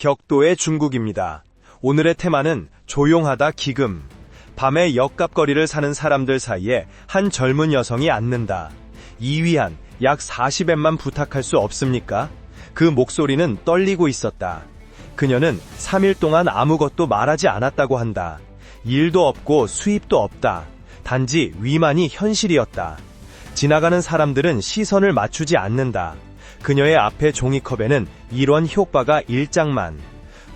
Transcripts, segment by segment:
격도의 중국입니다. 오늘의 테마는 조용하다 기금. 밤에 역갑거리를 사는 사람들 사이에 한 젊은 여성이 앉는다. 이위한 약 40엔만 부탁할 수 없습니까? 그 목소리는 떨리고 있었다. 그녀는 3일 동안 아무것도 말하지 않았다고 한다. 일도 없고 수입도 없다. 단지 위만이 현실이었다. 지나가는 사람들은 시선을 맞추지 않는다. 그녀의 앞에 종이컵에는 1원 효과가 1장만.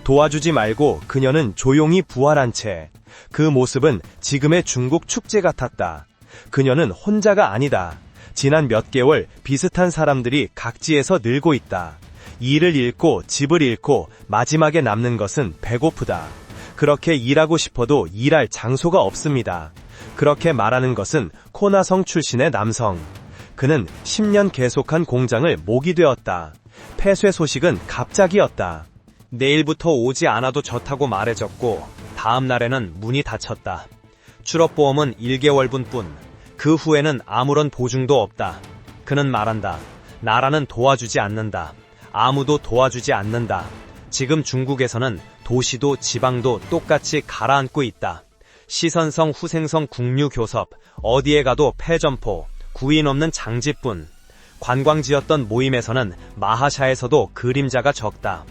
도와주지 말고 그녀는 조용히 부활한 채. 그 모습은 지금의 중국 축제 같았다. 그녀는 혼자가 아니다. 지난 몇 개월 비슷한 사람들이 각지에서 늘고 있다. 일을 잃고 집을 잃고 마지막에 남는 것은 배고프다. 그렇게 일하고 싶어도 일할 장소가 없습니다. 그렇게 말하는 것은 코나성 출신의 남성. 그는 10년 계속한 공장을 목이 되었다. 폐쇄 소식은 갑작이었다. 내일부터 오지 않아도 좋다고 말해줬고 다음 날에는 문이 닫혔다. 출업보험은 1개월분 뿐. 그 후에는 아무런 보증도 없다. 그는 말한다. 나라는 도와주지 않는다. 아무도 도와주지 않는다. 지금 중국에서는 도시도 지방도 똑같이 가라앉고 있다. 시선성 후생성 국유교섭, 어디에 가도 폐점포, 구인 없는 장지뿐. 관광지였던 모임에서는 마하샤에서도 그림자가 적다.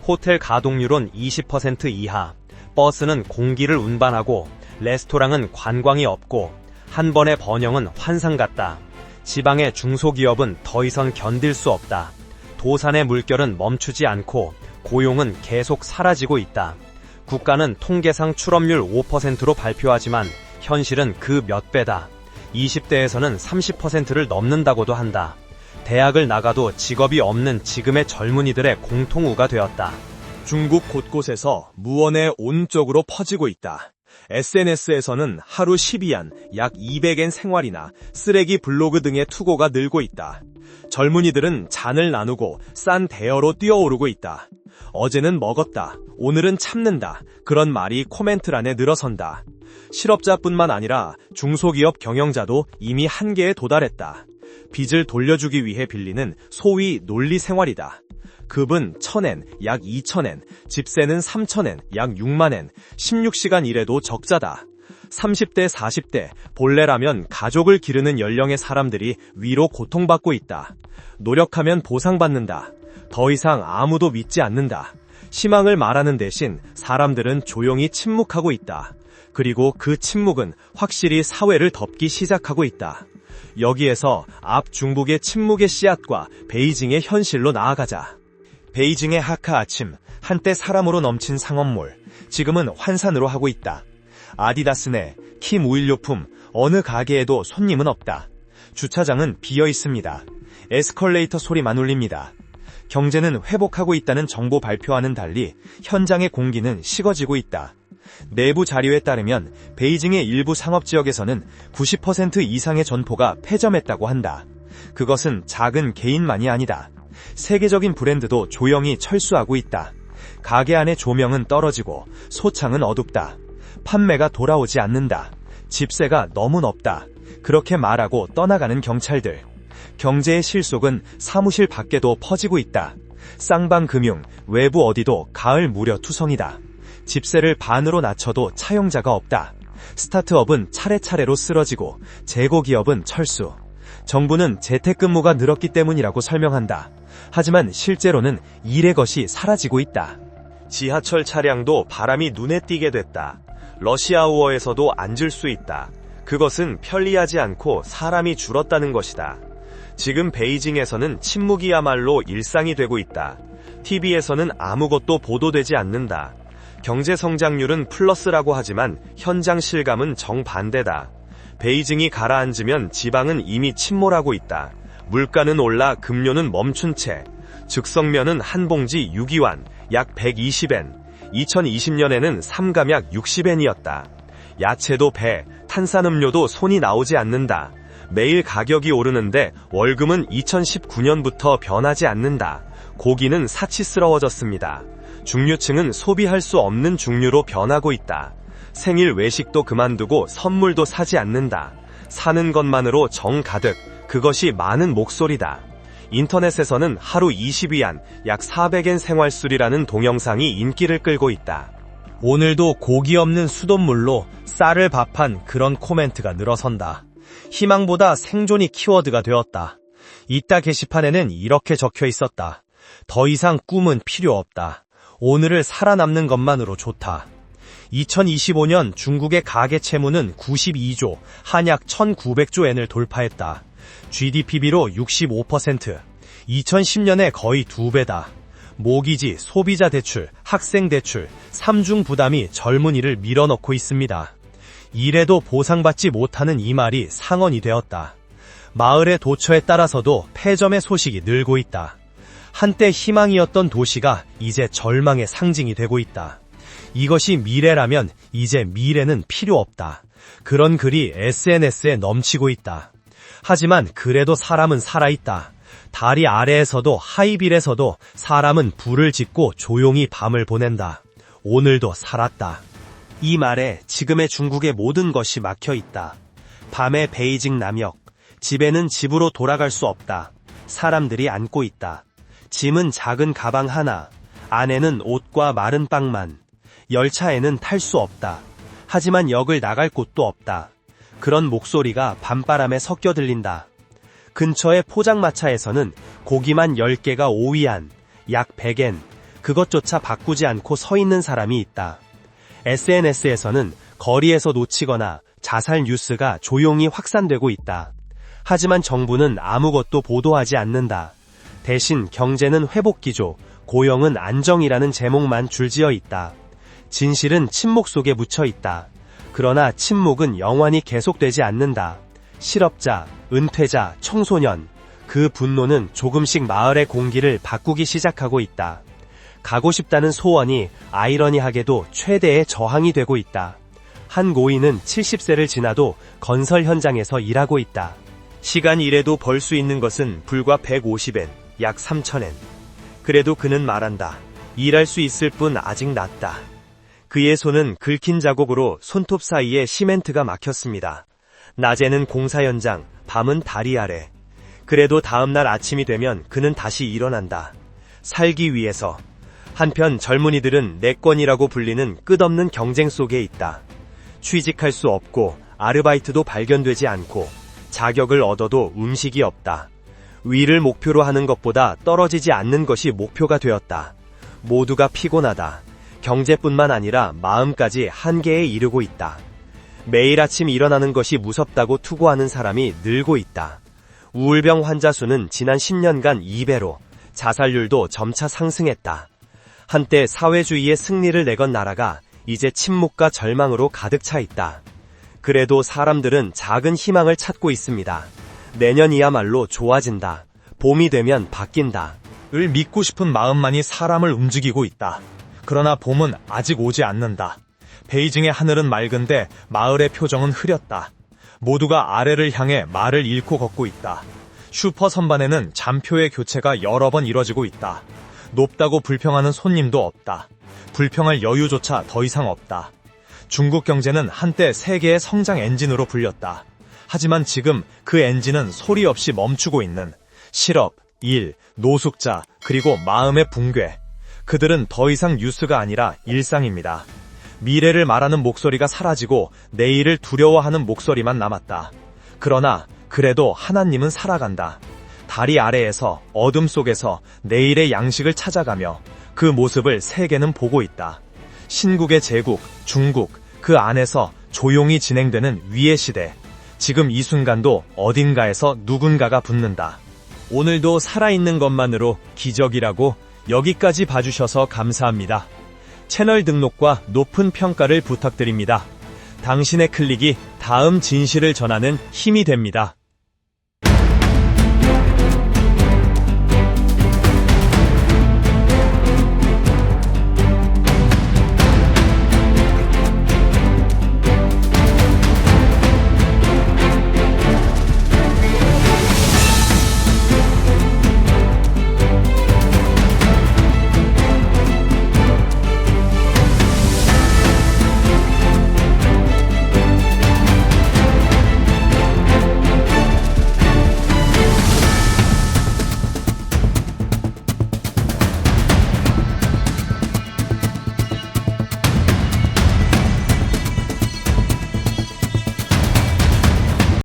호텔 가동률은 20% 이하. 버스는 공기를 운반하고 레스토랑은 관광이 없고 한 번의 번영은 환상 같다. 지방의 중소기업은 더 이상 견딜 수 없다. 도산의 물결은 멈추지 않고 고용은 계속 사라지고 있다. 국가는 통계상 출업률 5%로 발표하지만 현실은 그 몇 배다. 20대에서는 30%를 넘는다고도 한다. 대학을 나가도 직업이 없는 지금의 젊은이들의 공통우가 되었다. 중국 곳곳에서 무언의 온쪽으로 퍼지고 있다. SNS에서는 하루 12안, 약 200엔 생활이나 쓰레기 블로그 등의 투고가 늘고 있다. 젊은이들은 잔을 나누고 싼 대여로 뛰어오르고 있다. 어제는 먹었다. 오늘은 참는다. 그런 말이 코멘트란에 늘어선다. 실업자뿐만 아니라 중소기업 경영자도 이미 한계에 도달했다. 빚을 돌려주기 위해 빌리는 소위 논리생활이다. 급은 1000엔, 약 2000엔, 집세는 3000엔, 약 6만엔, 16시간 일해도 적자다. 30대, 40대, 본래라면 가족을 기르는 연령의 사람들이 위로 고통받고 있다. 노력하면 보상받는다. 더 이상 아무도 믿지 않는다. 희망을 말하는 대신 사람들은 조용히 침묵하고 있다. 그리고 그 침묵은 확실히 사회를 덮기 시작하고 있다. 여기에서 앞 중국의 침묵의 씨앗과 베이징의 현실로 나아가자. 베이징의 하카 아침, 한때 사람으로 넘친 상업몰, 지금은 환산으로 하고 있다. 아디다스 내, 키 무일료품, 어느 가게에도 손님은 없다. 주차장은 비어 있습니다. 에스컬레이터 소리만 울립니다. 경제는 회복하고 있다는 정보 발표와는 달리 현장의 공기는 식어지고 있다. 내부 자료에 따르면 베이징의 일부 상업지역에서는 90% 이상의 점포가 폐점했다고 한다. 그것은 작은 개인만이 아니다. 세계적인 브랜드도 조용히 철수하고 있다. 가게 안의 조명은 떨어지고 소창은 어둡다. 판매가 돌아오지 않는다. 집세가 너무 높다. 그렇게 말하고 떠나가는 경찰들. 경제의 실속은 사무실 밖에도 퍼지고 있다. 쌍방금융, 외부 어디도 가을 무려 투성이다. 집세를 반으로 낮춰도 차용자가 없다. 스타트업은 차례차례로 쓰러지고 재고기업은 철수. 정부는 재택근무가 늘었기 때문이라고 설명한다. 하지만 실제로는 일의 것이 사라지고 있다. 지하철 차량도 바람이 눈에 띄게 됐다. 러시아우어에서도 앉을 수 있다. 그것은 편리하지 않고 사람이 줄었다는 것이다. 지금 베이징에서는 침묵이야말로 일상이 되고 있다. TV에서는 아무것도 보도되지 않는다. 경제 성장률은 플러스라고 하지만 현장 실감은 정반대다. 베이징이 가라앉으면 지방은 이미 침몰하고 있다. 물가는 올라 급료는 멈춘 채. 즉석면은 한 봉지 6위완, 약 120엔. 2020년에는 삼감약 60엔이었다. 야채도 배, 탄산음료도 손이 나오지 않는다. 매일 가격이 오르는데 월급은 2019년부터 변하지 않는다. 고기는 사치스러워졌습니다. 중류층은 소비할 수 없는 중류로 변하고 있다. 생일 외식도 그만두고 선물도 사지 않는다. 사는 것만으로 정 가득, 그것이 많은 목소리다. 인터넷에서는 하루 20위안, 약 400엔 생활술이라는 동영상이 인기를 끌고 있다. 오늘도 고기 없는 수돗물로 쌀을 밥한 그런 코멘트가 늘어선다. 희망보다 생존이 키워드가 되었다. 이따 게시판에는 이렇게 적혀 있었다. 더 이상 꿈은 필요 없다. 오늘을 살아남는 것만으로 좋다. 2025년 중국의 가계 채무는 92조, 한약 1900조 엔을 돌파했다. GDP비로 65%, 2010년에 거의 2배다. 모기지, 소비자 대출, 학생 대출, 삼중 부담이 젊은이를 밀어넣고 있습니다. 이래도 보상받지 못하는 이 말이 상언이 되었다. 마을의 도처에 따라서도 폐점의 소식이 늘고 있다. 한때 희망이었던 도시가 이제 절망의 상징이 되고 있다. 이것이 미래라면 이제 미래는 필요 없다. 그런 글이 SNS에 넘치고 있다. 하지만 그래도 사람은 살아있다. 다리 아래에서도 하이빌에서도 사람은 불을 짓고 조용히 밤을 보낸다. 오늘도 살았다. 이 말에 지금의 중국의 모든 것이 막혀 있다. 밤의 베이징 남역, 집에는 집으로 돌아갈 수 없다. 사람들이 앉고 있다. 짐은 작은 가방 하나, 안에는 옷과 마른 빵만. 열차에는 탈 수 없다. 하지만 역을 나갈 곳도 없다. 그런 목소리가 밤바람에 섞여 들린다. 근처의 포장마차에서는 고기만 10개가 5위안, 약 100엔, 그것조차 바꾸지 않고 서 있는 사람이 있다. SNS에서는 거리에서 놓치거나 자살 뉴스가 조용히 확산되고 있다. 하지만 정부는 아무것도 보도하지 않는다. 대신 경제는 회복기조, 고용은 안정이라는 제목만 줄지어 있다. 진실은 침묵 속에 묻혀 있다. 그러나 침묵은 영원히 계속되지 않는다. 실업자, 은퇴자, 청소년, 그 분노는 조금씩 마을의 공기를 바꾸기 시작하고 있다. 가고 싶다는 소원이 아이러니하게도 최대의 저항이 되고 있다. 한 고인은 70세를 지나도 건설 현장에서 일하고 있다. 시간 일해도 벌 수 있는 것은 불과 150엔, 약 3,000엔. 그래도 그는 말한다. 일할 수 있을 뿐 아직 낫다. 그의 손은 긁힌 자국으로 손톱 사이에 시멘트가 막혔습니다. 낮에는 공사 현장, 밤은 다리 아래. 그래도 다음날 아침이 되면 그는 다시 일어난다. 살기 위해서. 한편 젊은이들은 내권이라고 불리는 끝없는 경쟁 속에 있다. 취직할 수 없고 아르바이트도 발견되지 않고 자격을 얻어도 음식이 없다. 위를 목표로 하는 것보다 떨어지지 않는 것이 목표가 되었다. 모두가 피곤하다. 경제뿐만 아니라 마음까지 한계에 이르고 있다. 매일 아침 일어나는 것이 무섭다고 투고하는 사람이 늘고 있다. 우울병 환자 수는 지난 10년간 2배로, 자살률도 점차 상승했다. 한때 사회주의의 승리를 내건 나라가 이제 침묵과 절망으로 가득 차 있다. 그래도 사람들은 작은 희망을 찾고 있습니다. 내년이야말로 좋아진다. 봄이 되면 바뀐다. 을 믿고 싶은 마음만이 사람을 움직이고 있다. 그러나 봄은 아직 오지 않는다. 베이징의 하늘은 맑은데 마을의 표정은 흐렸다. 모두가 아래를 향해 말을 잃고 걷고 있다. 슈퍼 선반에는 잠표의 교체가 여러 번 이뤄지고 있다. 높다고 불평하는 손님도 없다. 불평할 여유조차 더 이상 없다. 중국 경제는 한때 세계의 성장 엔진으로 불렸다. 하지만 지금 그 엔진은 소리 없이 멈추고 있는 실업, 일, 노숙자, 그리고 마음의 붕괴. 그들은 더 이상 뉴스가 아니라 일상입니다. 미래를 말하는 목소리가 사라지고 내일을 두려워하는 목소리만 남았다. 그러나 그래도 하나님은 살아간다. 다리 아래에서 어둠 속에서 내일의 양식을 찾아가며 그 모습을 세계는 보고 있다. 신국의 제국, 중국, 그 안에서 조용히 진행되는 위의 시대. 지금 이 순간도 어딘가에서 누군가가 붙는다. 오늘도 살아있는 것만으로 기적이라고. 여기까지 봐주셔서 감사합니다. 채널 등록과 높은 평가를 부탁드립니다. 당신의 클릭이 다음 진실을 전하는 힘이 됩니다.